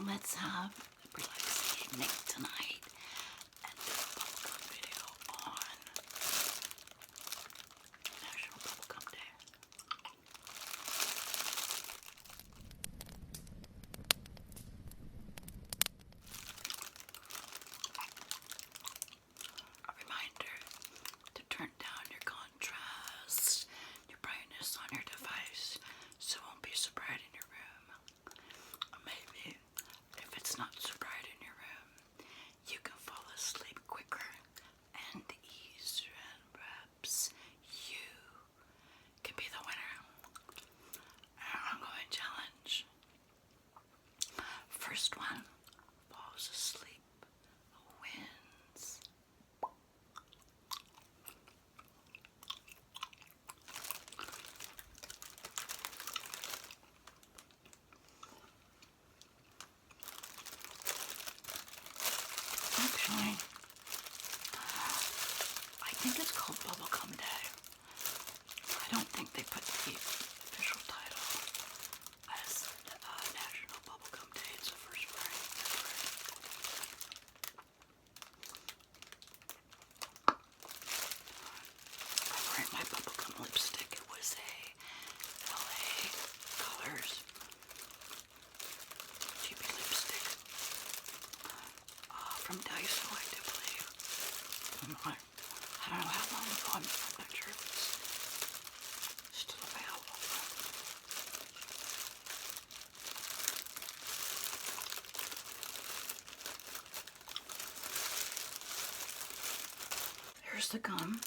let's have a relaxing evening tonight and do a bubblegum video on National Bubblegum Day. A reminder to turn down your contrast, your brightness on your device, so it won't be so bright in your room. Maybe if it's not so bright in your room, you can fall asleep quicker and easier, and perhaps you can be the winner. Our ongoing challenge. First one falls asleep wins. Actually, I think it's called Bubblegum Day. I don't think they put the official title as National Bubblegum Day. It's the first Friday in February. I'm wearing my bubblegum lipstick. It was a LA Colors GB lipstick from Daiso, I do believe. I don't know how long ago. I'm not sure if it's still available. Here's the gum.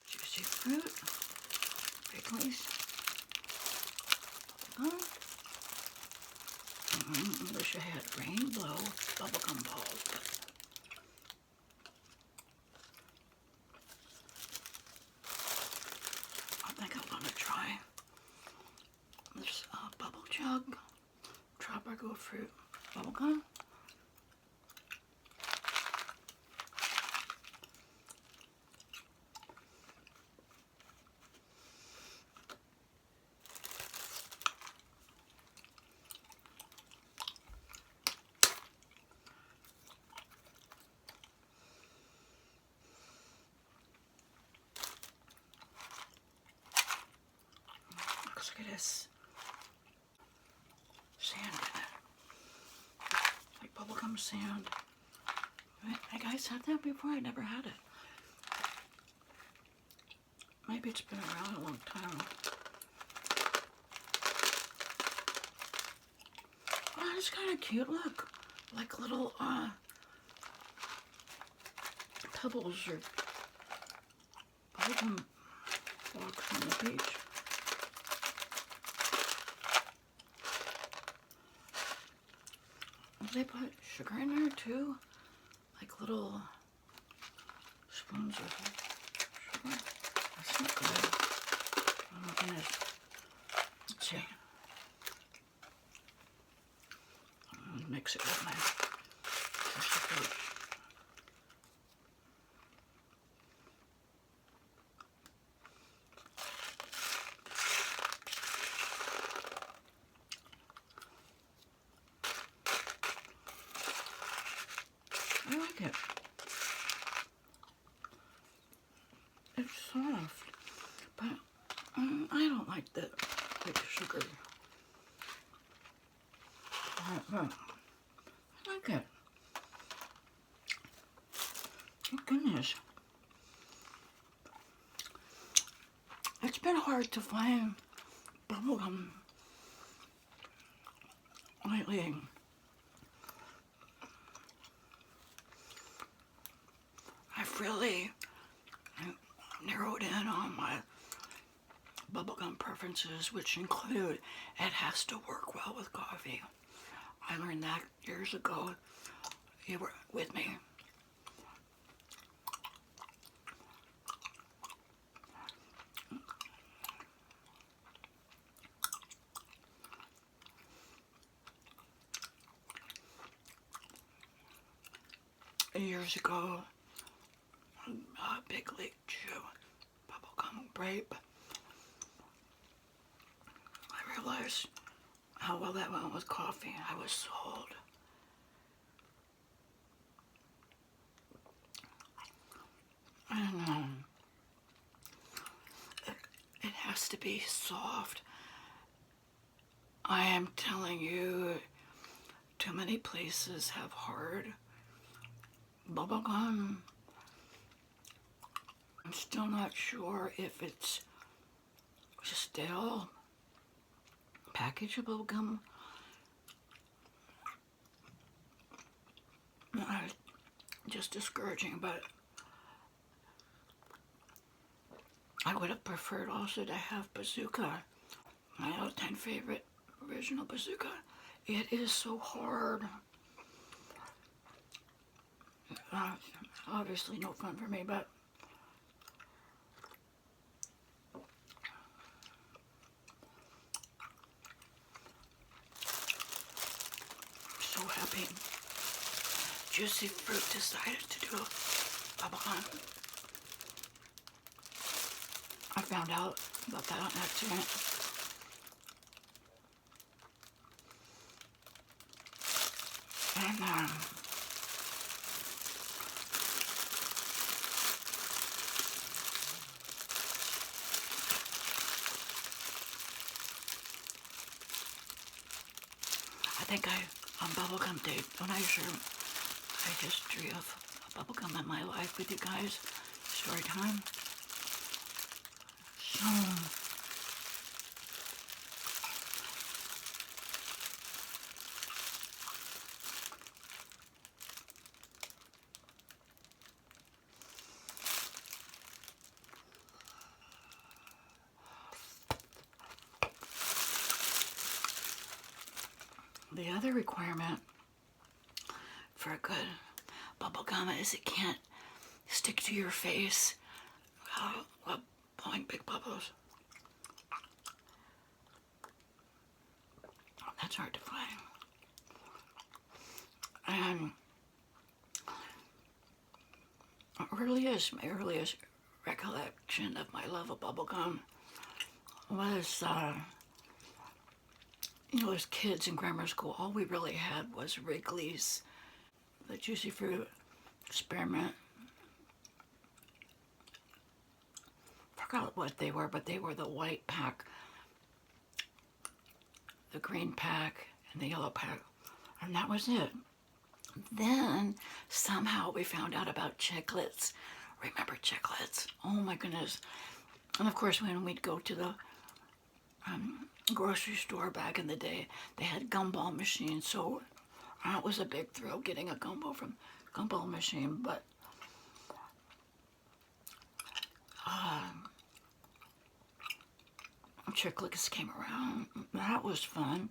Juicy fruit. Wrigley's. Bubblegum. I wish I had rainbow bubblegum balls, but I think I want to try this bubble jug tropical fruit bubblegum. Look at this sand in it, like bubblegum sand. You guys had that before? I never had it. Maybe it's been around a long time. Oh, it's kind of cute. Look, like little pebbles or bubblegum blocks on the beach. They put sugar in there too, like little spoons of sugar. That's not good. I'm gonna, let's see. I'm gonna mix it with my fruit. I like it. It's soft, but I don't like the sugar. I like it. Oh goodness. It's been hard to find bubblegum lately. I've really narrowed in on my bubblegum preferences, which include it has to work well with coffee. I learned that years ago. You were with me. Years ago, Big League Chew, bubblegum grape. realized how well that went with coffee. I was sold. And it has to be soft. I am telling you, too many places have hard bubblegum. I'm still not sure if it's stale package of bubblegum. Just discouraging, but I would have preferred also to have Bazooka, my all-time favorite original Bazooka. It is so hard. Obviously no fun for me, but so happy. Juicy Fruit decided to do a bubblegum. I found out about that on accident. And I think on Bubblegum Day, when I share a history of bubblegum in my life with you guys, story time. So, the other requirement for a good bubblegum is it can't stick to your face while blowing big bubbles. That's hard to find. And my earliest recollection of my love of bubblegum was, as kids in grammar school, all we really had was Wrigley's, the Juicy Fruit Experiment. Forgot what they were, but they were the white pack, the green pack, and the yellow pack, and that was it. Then somehow we found out about chiclets. Remember chiclets? Oh my goodness. And of course, when we'd go to the grocery store back in the day, they had gumball machines, so that was a big thrill getting a gumball machine. But chiclets came around. That was fun.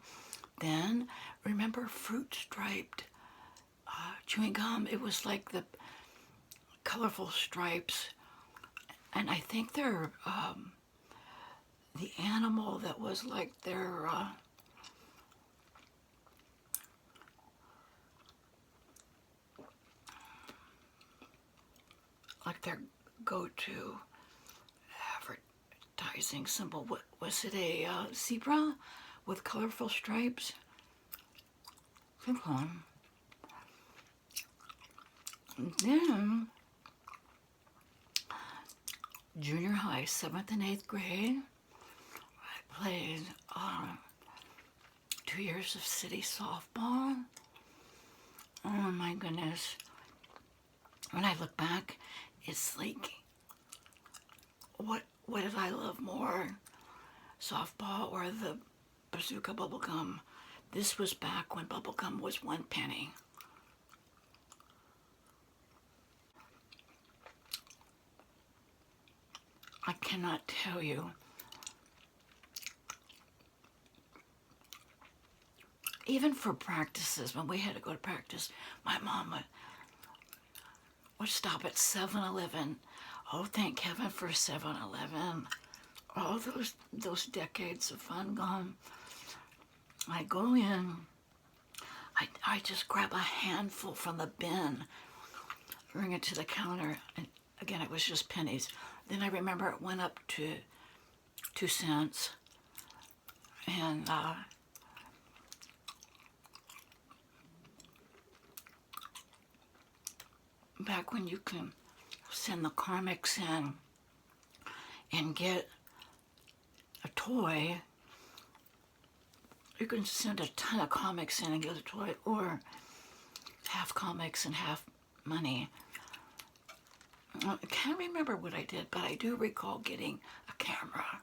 Then remember fruit striped chewing gum? It was like the colorful stripes, and I think they're the animal that was like their go-to advertising symbol. What was it? A zebra with colorful stripes? Think on. And then junior high, 7th and 8th grade, I played 2 years of city softball. Oh my goodness. When I look back, it's like, what did I love more? Softball or the Bazooka bubblegum? This was back when bubblegum was 1 penny. I cannot tell you. Even for practices, when we had to go to practice, my mom would stop at 7-Eleven. Oh, thank heaven for 7-Eleven. All those decades of fun gone. I go in, I just grab a handful from the bin, bring it to the counter, and again, it was just pennies. Then I remember it went up to 2 cents. And back when you can send the comics in and get a toy, you can send a ton of comics in and get a toy, or half comics and half money. I can't remember what I did, but I do recall getting a camera.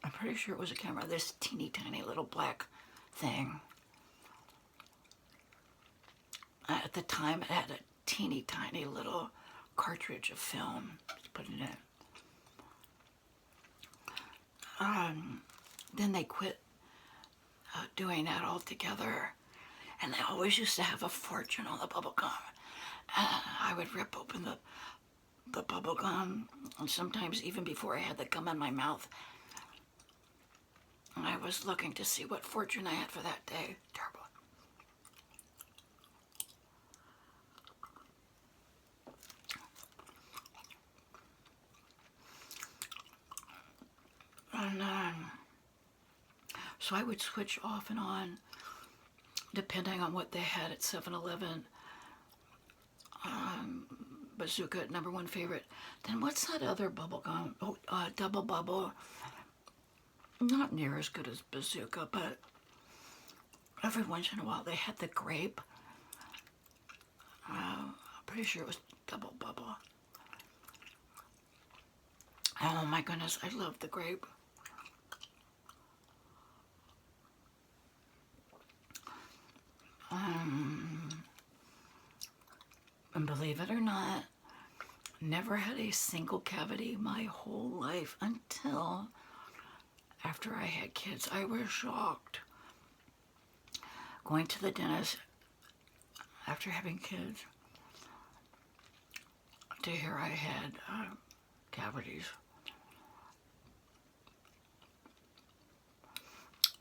I'm pretty sure it was a camera, this teeny tiny little black thing. At the time, it had a teeny tiny little cartridge of film to put in it. Then they quit doing that altogether, and they always used to have a fortune on the bubble gum. I would rip open the bubble gum, and sometimes even before I had the gum in my mouth, I was looking to see what fortune I had for that day. Terrible. And so I would switch off and on depending on what they had at 7-Eleven. Bazooka, #1 favorite. Then what's that other bubble gum? Oh, Double Bubble. Not near as good as Bazooka, but every once in a while they had the grape. I'm pretty sure it was Double Bubble. Oh my goodness, I love the grape. And believe it or not, never had a single cavity my whole life until after I had kids. I was shocked. Going to the dentist after having kids to hear I had cavities.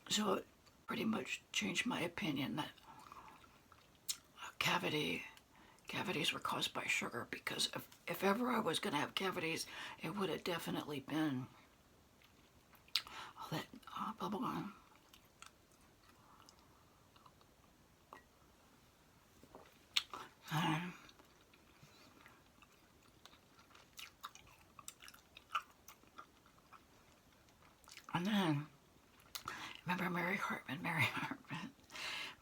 So it pretty much changed my opinion that cavities were caused by sugar, because if ever I was going to have cavities, it would have definitely been all that bubble gum. And then, remember Mary Hartman.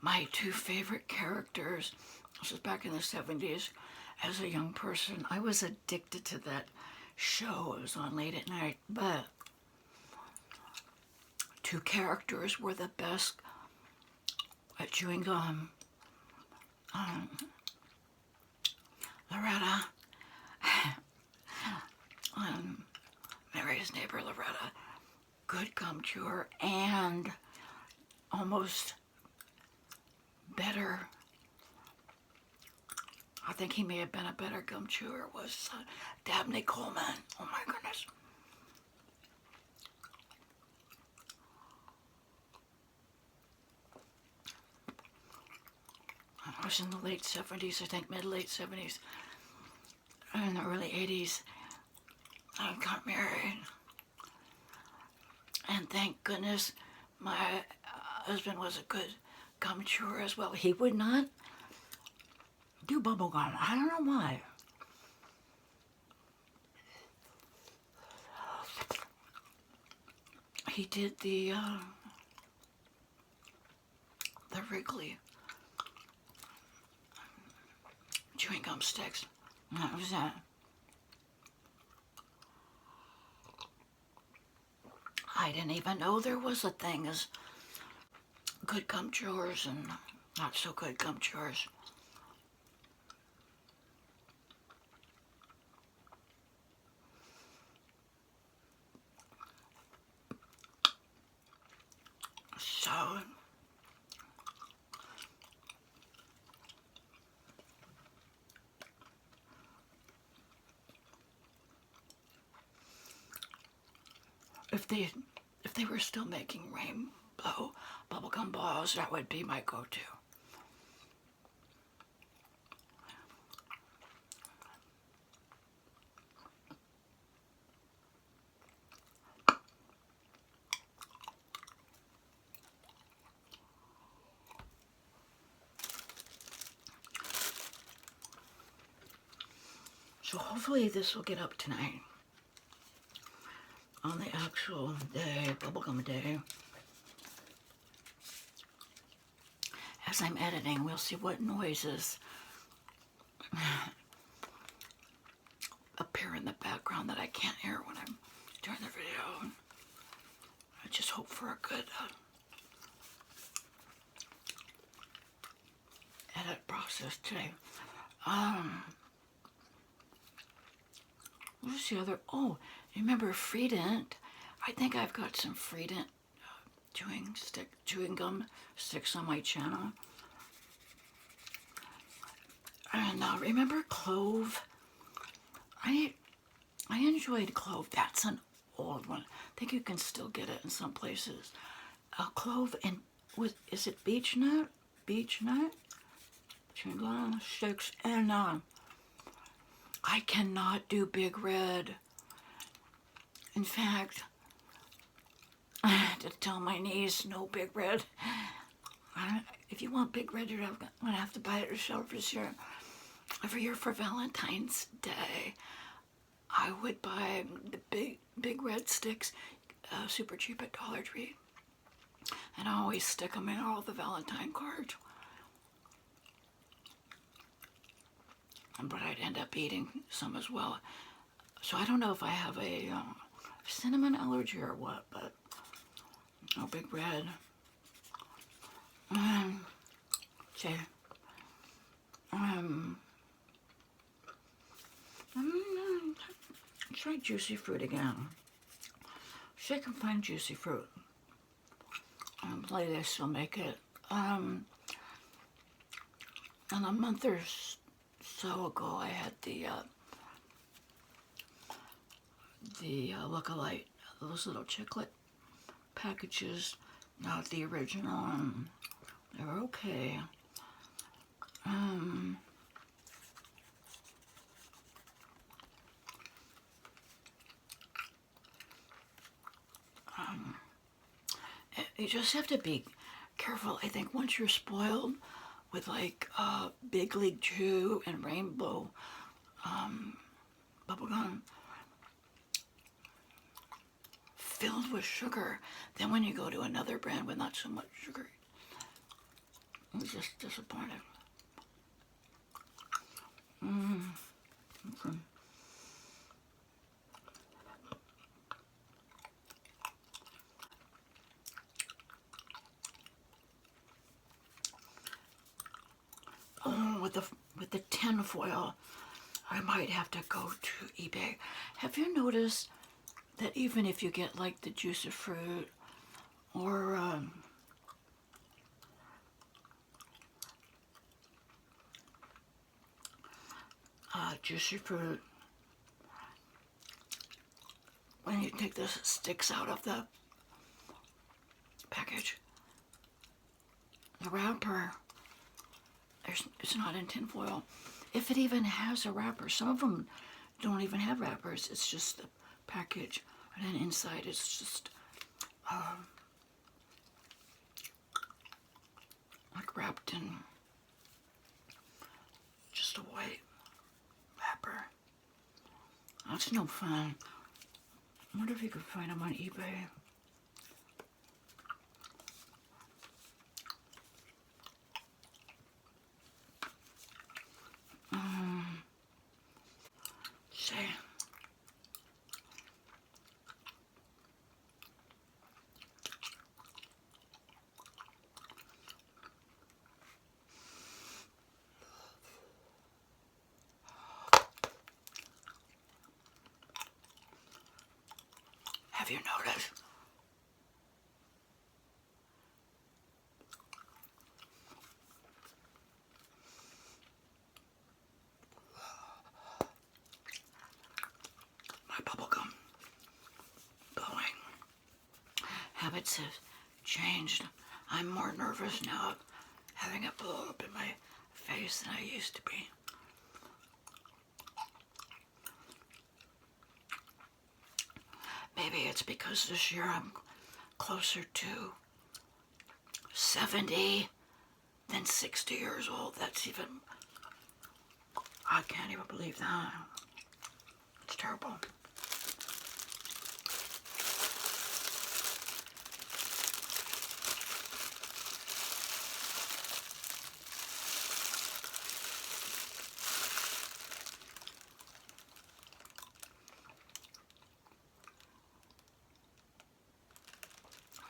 My two favorite characters. This was back in the 70s. As a young person, I was addicted to that show. It was on late at night, but two characters were the best at chewing gum. Loretta, Mary's neighbor Loretta, good gum chewer, and almost better, I think he may have been a better gum chewer, was Dabney Coleman. Oh my goodness. I was in the late 70s, I think mid-late 70s, in the early 80s. I got married. And thank goodness my husband was a good gum chewer as well. He would not do bubble gum. I don't know why. He did the Wrigley chewing gum sticks. That was that. I didn't even know there was a thing as good gum chewers and not so good gum chewers. So if they were still making rainbow bubblegum balls, that would be my go-to. So hopefully this will get up tonight. On the actual day, bubblegum day. As I'm editing, we'll see what noises appear in the background that I can't hear when I'm doing the video. I just hope for a good edit process today. What's the other? Oh, you remember Freedent? I think I've got some Freedent chewing gum sticks on my channel. And remember Clove? I enjoyed Clove. That's an old one. I think you can still get it in some places. Clove and is it beech nut? Beech nut? Chewing gum sticks. And I cannot do Big Red. In fact, I had to tell my niece, no Big Red. If you want Big Red, you're going to have to buy it yourself this year. Every year for Valentine's Day, I would buy the big red sticks, super cheap at Dollar Tree. And I always stick them in all the Valentine cards. But I'd end up eating some as well. So I don't know if I have a cinnamon allergy or what, but no Big Red. Okay. Try juicy fruit again. See if I can find juicy fruit. Hopefully they still make it. And a month or so ago, I had the Look-alike, those little chiclet packages, not the original. They're okay. You just have to be careful. I think once you're spoiled with like Big League Chew and Rainbow bubblegum filled with sugar, then when you go to another brand with not so much sugar, it's just disappointing. Okay. Oh, with the tin foil, I might have to go to eBay. Have you noticed that even if you get like the juicy fruit or juicy fruit, when you take the sticks out of the package, the wrapper, it's not in tin foil. If it even has a wrapper, some of them don't even have wrappers. It's just the package, and then inside it's just like wrapped in just a white wrapper. That's no fun. I wonder if you could find them on eBay. Say. Have you noticed? My bubblegum blowing habits have changed. I'm more nervous now of having it blow up in my face than I used to be. Maybe it's because this year I'm closer to 70 than 60 years old. That's even, I can't even believe that. It's terrible.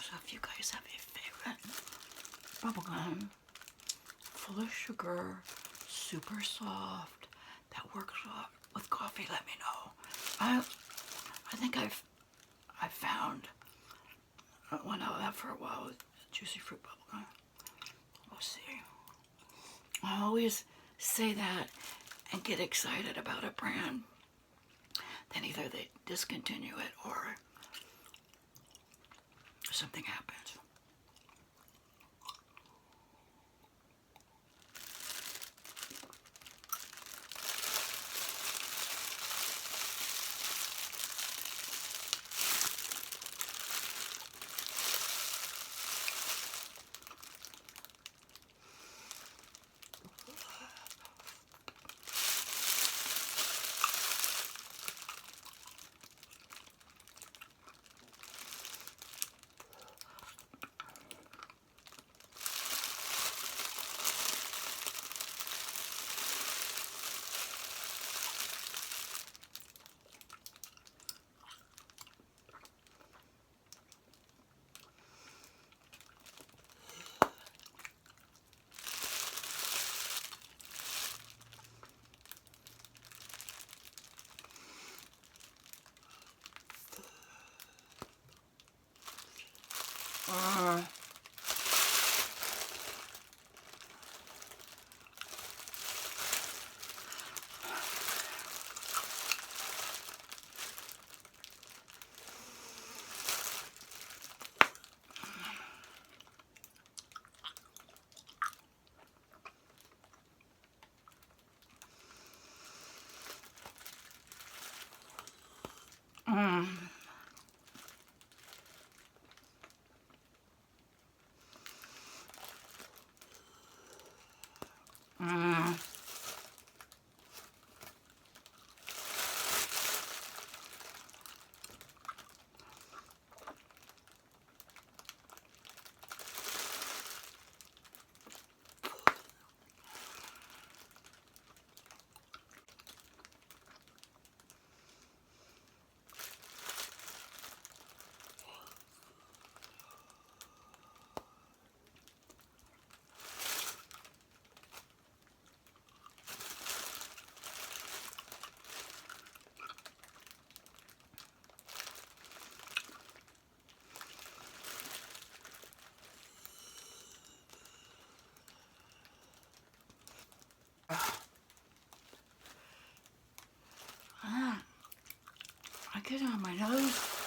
So if you guys have a favorite bubblegum full of sugar, super soft, that works with coffee, let me know. I think I've found one I'll have for a while with juicy fruit bubblegum. We'll see. I always say that and get excited about a brand, then either they discontinue it or something happens. Mm. Mm. I get it on my nose.